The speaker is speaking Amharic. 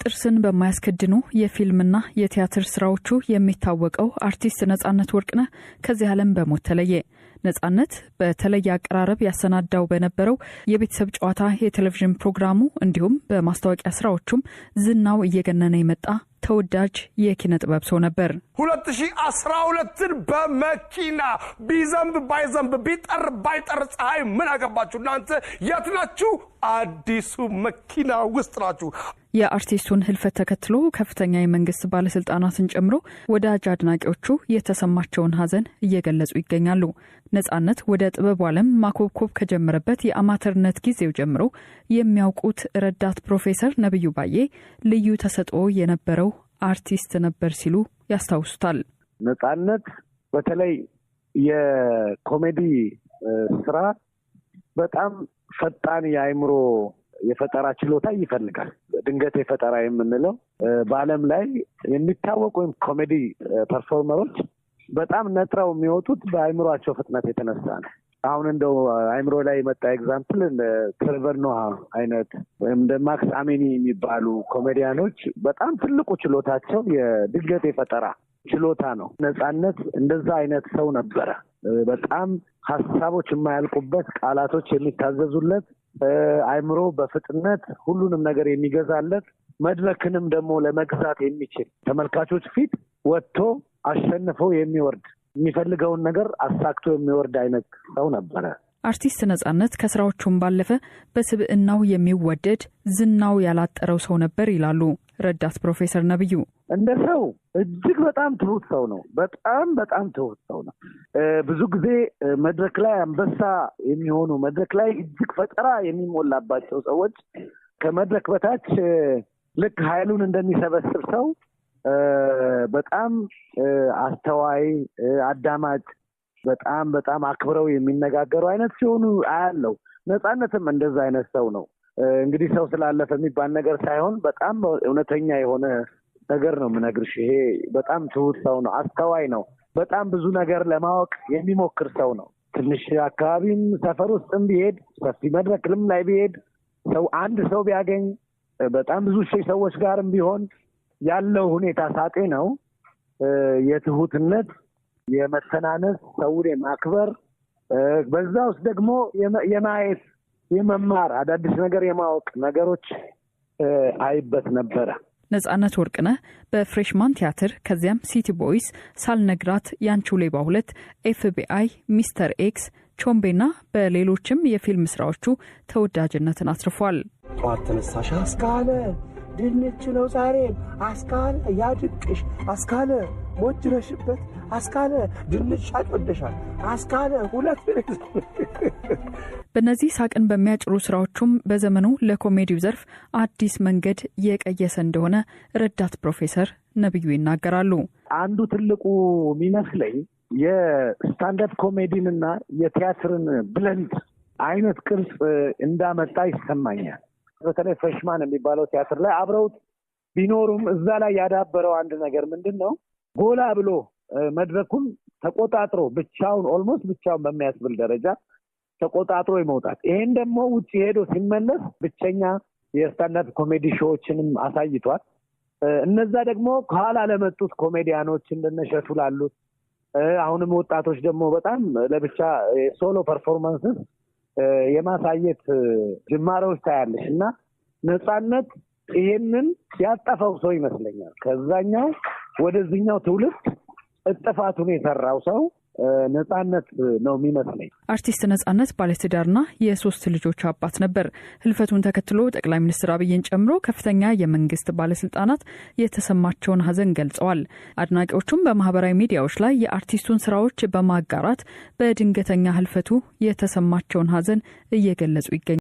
ጥርስን በማያስከድኑ የፊልምና የቲያትር ስራዎቹ የሚታወቀው አርቲስት ነጻነት ወርቅነህ ከዚህ ዓለም በሞት ተለየ። ነጻነት በተለየ አቀራረብ ያሰናዳው በነበረው የቤተሰብ ጨዋታ የቴሌቪዥን ፕሮግራሙ እንዲሁም በማስታወቂያ ስራዎቹም ዝናው እየገነነ የመጣ ተወዳጅ የኪነ ጥበብ ሰው ነበር። 2012 በመኪና ቢዘንብ ባይዘንብ ቢጠር ባይጠር ፀሐይ ምን አገባችሁ እናንተ የት ናችሁ? አዲሱ መኪና ውስጥ ናችሁ። የአርቲስቱን ህልፈት ተከትሎ ከፍተኛ የመንግስት ባለስልጣናትን ጨምሮ ወዳጅ አድናቂዎቹ የተሰማቸውን ሀዘን እየገለጹ ይገኛሉ። ነጻነት ወደ ጥበብ ዓለም ማኮብኮብ ከጀመረበት የአማተርነት ጊዜው ጀምሮ የሚያውቁት ረዳት ፕሮፌሰር ነብዩ ባዬ ልዩ ተሰጥኦ የነበረው አርቲስት ነበር ሲሉ ያስታውሱታል። ነጻነት በተለይ የኮሜዲ ስራ በጣም ፈጣን የአይምሮ የፈጠራ ችሎታ ይፈልጋል። ድንገት የፈጠራ የምንለው በዓለም ላይ የሚታወቁ ኮሜዲ ፐርፎርመሮች በጣም ነጥረው የሚወጡት በአይምሮአቸው ፍጥነት የተነሳ ነው። አሁን እንደው አይምሮ ላይ የመጣ ኤግዛምፕል ትሬቨር ኖሃ አይነት ወይም እንደ ማክስ አሜኒ የሚባሉ ኮሜዲያኖች በጣም ትልቁ ችሎታቸው የድንገት የፈጠራ ችሎታ ነው። ነጻነት እንደዛ አይነት ሰው ነበረ። በጣም ሀሳቦች የማያልቁበት፣ ቃላቶች የሚታዘዙለት፣ አይምሮ በፍጥነት ሁሉንም ነገር የሚገዛለት፣ መድረክንም ደግሞ ለመግዛት የሚችል ተመልካቾች ፊት ወጥቶ አሸንፎ የሚወርድ የሚፈልገውን ነገር አሳክቶ የሚወርድ አይነት ሰው ነበረ። አርቲስት ነጻነት ከስራዎቹም ባለፈ በስብዕናው የሚወደድ ዝናው ያላጠረው ሰው ነበር ይላሉ ረዳት ፕሮፌሰር ነብዩ። እንደ ሰው እጅግ በጣም ትሁት ሰው ነው። በጣም ትሁት ሰው ነው። ብዙ ጊዜ መድረክ ላይ አንበሳ የሚሆኑ መድረክ ላይ እጅግ ፈጠራ የሚሞላባቸው ሰዎች ከመድረክ በታች ልክ ኃይሉን እንደሚሰበስብ ሰው በጣም አስተዋይ፣ አዳማጭ፣ በጣም አክብረው የሚነጋገሩ አይነት ሲሆኑ አያለው። ነጻነትም እንደዛ አይነት ሰው ነው። እንግዲህ ሰው ስላለፈ የሚባል ነገር ሳይሆን በጣም እውነተኛ የሆነ ነገር ነው የምነግርሽ። ይሄ በጣም ትሁት ሰው ነው። አስተዋይ ነው። በጣም ብዙ ነገር ለማወቅ የሚሞክር ሰው ነው። ትንሽ አካባቢም ሰፈር ውስጥም ቢሄድ ሰፊ መድረክም ላይ ቢሄድ አንድ ሰው ቢያገኝ በጣም ብዙ ሰዎች ጋርም ቢሆን ያለው ሁኔታ ሳጤ ነው። የትሁትነት፣ የመተናነስ፣ ሰውን የማክበር በዛ ውስጥ ደግሞ የማየት፣ የመማር፣ አዳዲስ ነገር የማወቅ ነገሮች አይበት ነበረ። ነጻነት ወርቅነህ በፍሬሽማን ቲያትር ከዚያም ሲቲ ቦይስ፣ ሳልነግራት፣ ያንቹ ሌባ 2፣ ኤፍቢአይ፣ ሚስተር ኤክስ፣ ቾምቤና በሌሎችም የፊልም ስራዎቹ ተወዳጅነትን አትርፏል። ጧት ተነሳሽ አስካለ ድንች ነው ዛሬ አስካለ ያድቅሽ አስካለ ሞጅረሽበት አስካለ ድንች አጥወደሻል አስካለ ሁለት በእነዚህ ሳቅን በሚያጭሩ ስራዎቹም በዘመኑ ለኮሜዲው ዘርፍ አዲስ መንገድ የቀየሰ እንደሆነ ረዳት ፕሮፌሰር ነብዩ ይናገራሉ። አንዱ ትልቁ የሚመስለኝ የስታንዳፕ ኮሜዲንና የቲያትርን ብለንድ አይነት ቅርጽ እንዳመጣ ይሰማኛል። በተለይ ፍሬሽማን የሚባለው ቲያትር ላይ አብረውት ቢኖሩም እዛ ላይ ያዳበረው አንድ ነገር ምንድነው? ጎላ ብሎ መድረኩን ተቆጣጥሮ ኦልሞስት ብቻውን በሚያስብል ደረጃ ተቆጣጥሮ ይመውጣት። ይሄን ደግሞ ውጪ ሄዶ ሲመለስ ብቸኛ የስታንዳፕ ኮሜዲ ሾዎችንም አሳይቷል። እነዛ ደግሞ ከኋላ ለመጡት ኮሜዲያኖች እንደነሸቱ ላሉት አሁንም ወጣቶች ደግሞ በጣም ለብቻ ሶሎ ፐርፎርማንስ የማሳየት ጅማሬዎች ታያለሽ እና ነጻነት ይሄንን ያጠፋው ሰው ይመስለኛል። ከዛኛው ወደዚህኛው ትውልድ እጥፋቱን የሰራው ሰው ነጻነት ነው የሚመስለኝ። አርቲስት ነጻነት ባለትዳርና የሶስት ልጆች አባት ነበር። ህልፈቱን ተከትሎ ጠቅላይ ሚኒስትር አብይን ጨምሮ ከፍተኛ የመንግስት ባለስልጣናት የተሰማቸውን ሀዘን ገልጸዋል። አድናቂዎቹም በማህበራዊ ሚዲያዎች ላይ የአርቲስቱን ስራዎች በማጋራት በድንገተኛ ህልፈቱ የተሰማቸውን ሀዘን እየገለጹ ይገኛል።